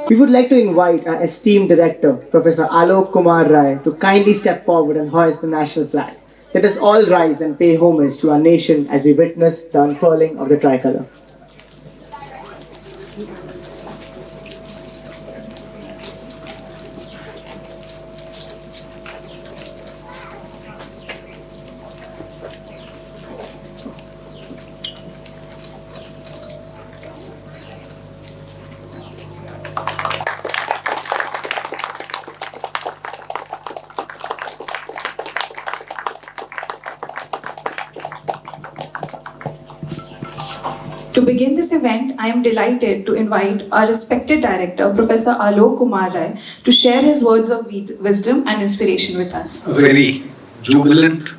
We would like to invite our esteemed director, Professor Alok Kumar Rai, to kindly step forward and hoist the national flag. Let us all rise and pay homage to our nation as we witness the unfurling of the tricolour. To begin this event, I am delighted to invite our respected director, Professor Alok Kumar Rai, to share his words of wisdom and inspiration with us. A very jubilant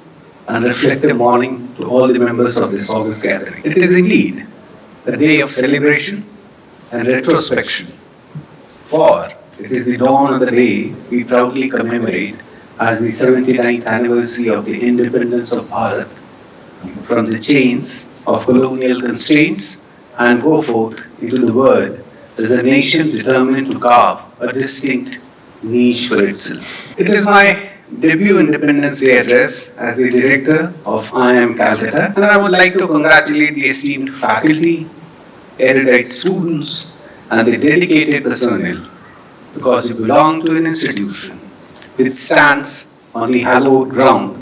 and reflective morning to all the members of this August gathering. It is indeed a day of celebration and retrospection, for it is the dawn of the day we proudly commemorate as the 79th anniversary of the independence of Bharat from the chains of colonial constraints and go forth into the world as a nation determined to carve a distinct niche for itself. It is my debut Independence Day address as the director of IIM Calcutta, and I would like to congratulate the esteemed faculty, erudite students, and the dedicated personnel, because you belong to an institution which stands on the hallowed ground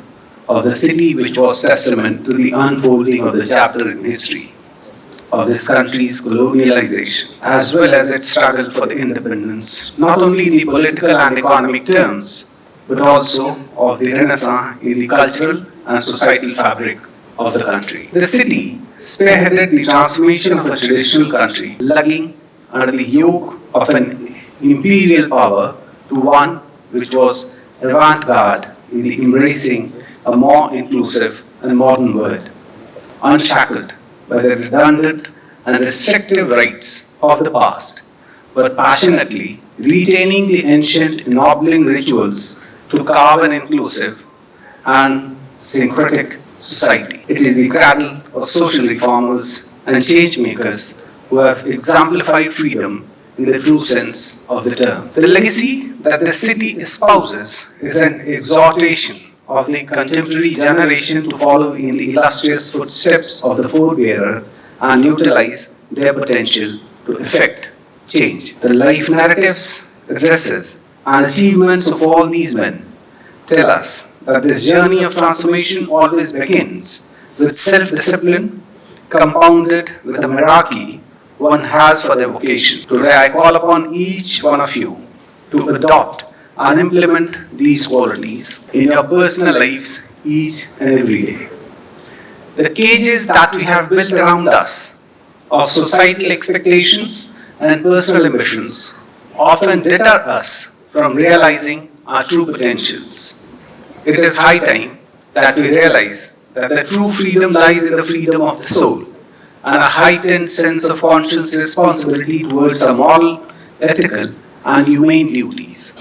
of the city which was testament to the unfolding of the chapter in history of this country's colonialization, as well as its struggle for the independence, not only in the political and economic terms, but also of the renaissance in the cultural and societal fabric of the country. The city spearheaded the transformation of a traditional country, lugging under the yoke of an imperial power to one which was avant-garde in the embracing a more inclusive and modern world, unshackled by the redundant and restrictive rights of the past, but passionately retaining the ancient ennobling rituals to carve an inclusive and syncretic society. It is the cradle of social reformers and change makers who have exemplified freedom in the true sense of the term. The legacy that the city espouses is an exhortation of the contemporary generation to follow in the illustrious footsteps of the forebearer and utilize their potential to effect change. The life narratives, addresses, and achievements of all these men tell us that this journey of transformation always begins with self-discipline compounded with the miracle one has for their vocation. Today I call upon each one of you to adopt and implement these qualities in your personal lives each and every day. The cages that we have built around us of societal expectations and personal ambitions often deter us from realizing our true potentials. It is high time that we realize that the true freedom lies in the freedom of the soul and a heightened sense of conscious responsibility towards our moral, ethical, and humane duties.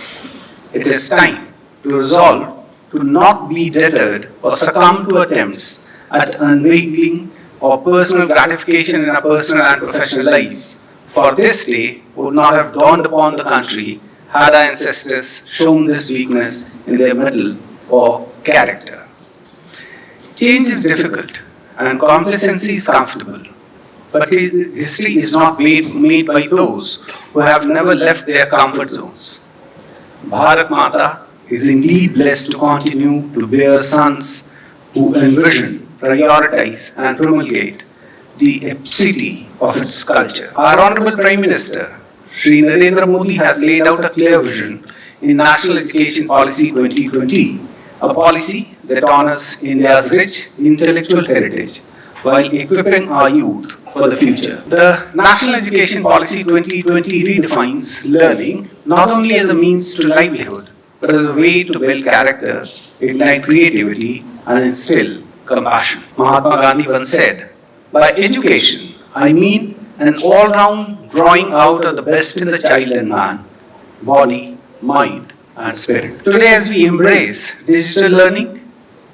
It is time to resolve to not be deterred or succumb to attempts at unveiling or personal gratification in our personal and professional lives. For this day would not have dawned upon the country had our ancestors shown this weakness in their mettle or character. Change is difficult and complacency is comfortable, but history is not made by those who have never left their comfort zones. Bharat Mata is indeed blessed to continue to bear sons who envision, prioritize, and promulgate the epicity of its culture. Our Honorable Prime Minister, Shri Narendra Modi, has laid out a clear vision in National Education Policy 2020, a policy that honors India's rich intellectual heritage while equipping our youth for the future. The National Education Policy 2020 redefines learning not only as a means to livelihood, but as a way to build character, ignite creativity, and instill compassion. Mahatma Gandhi once said, "By education, I mean an all-round drawing out of the best in the child and man, body, mind, and spirit." Today, as we embrace digital learning,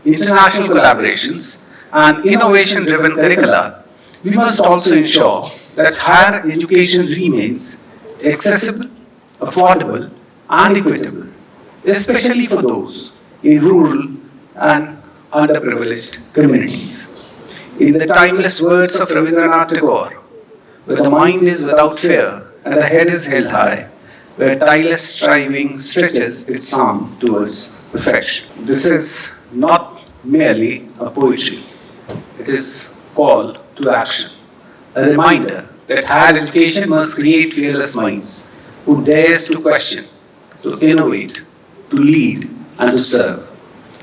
international collaborations, and innovation-driven curricula, we must also ensure that higher education remains accessible affordable, and equitable, especially for those in rural and underprivileged communities. In the timeless words of Rabindranath Tagore, where the mind is without fear and the head is held high, where tireless striving stretches its arm towards perfection. This is not merely a poetry, it is call to action, a reminder that higher education must create fearless minds who dares to question, to innovate, to lead, and to serve.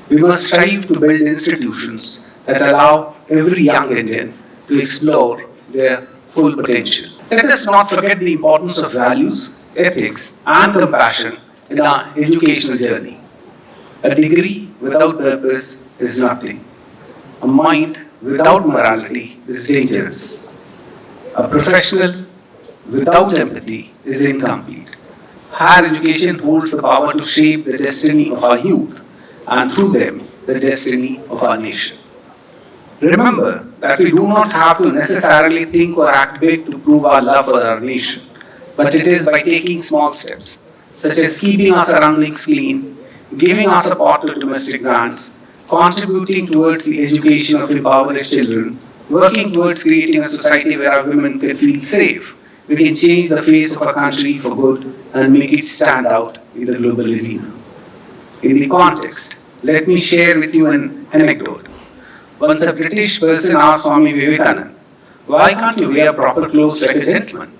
We must strive to build institutions that allow every young Indian to explore their full potential. Let us not forget the importance of values, ethics, and compassion in our educational journey. A degree without purpose is nothing. A mind without morality is dangerous. A professional without empathy is incomplete. Higher education holds the power to shape the destiny of our youth and through them, the destiny of our nation. Remember that we do not have to necessarily think or act big to prove our love for our nation, but it is by taking small steps, such as keeping our surroundings clean, giving our support to domestic grants, contributing towards the education of impoverished children, working towards creating a society where our women can feel safe. We can change the face of our country for good and make it stand out in the global arena. In the context, let me share with you an anecdote. Once a British person asked Swami Vivekananda, "Why can't you wear proper clothes like a gentleman?"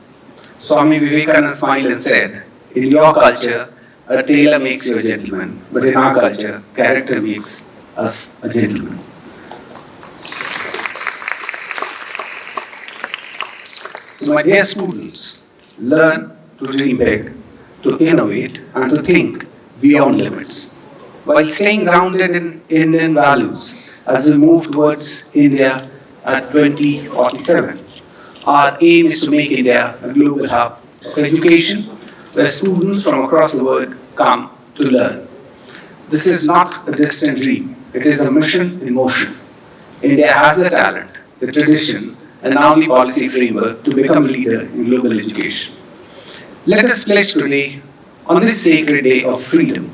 Swami Vivekananda smiled and said, "In your culture, a tailor makes you a gentleman, but in our culture, character makes us a gentleman." So my dear students, learn to dream big, to innovate, and to think beyond limits, while staying grounded in Indian values as we move towards India at 2047. Our aim is to make India a global hub of education where students from across the world come to learn. This is not a distant dream, it is a mission in motion. India has the talent, the tradition, and now the policy framework to become a leader in global education. Let us pledge today, on this sacred day of freedom,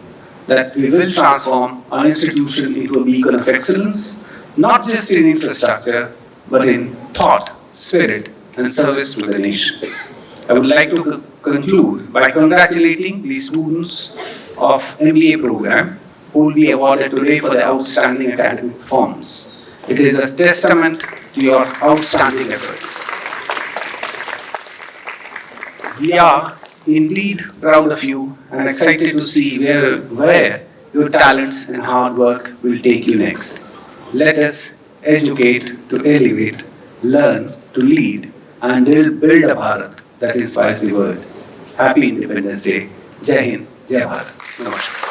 that we will transform our institution into a beacon of excellence, not just in infrastructure, but in thought, spirit, and service to the nation. I would like to conclude by congratulating the students of MBA program who will be awarded today for their outstanding academic performance. It is a testament to your outstanding efforts. We are indeed proud of you and excited to see where your talents and hard work will take you next. Let us educate to elevate, learn to lead, and build a Bharat that inspires the world. Happy Independence Day. Jai Hind, Jai Bharat. Namaskar.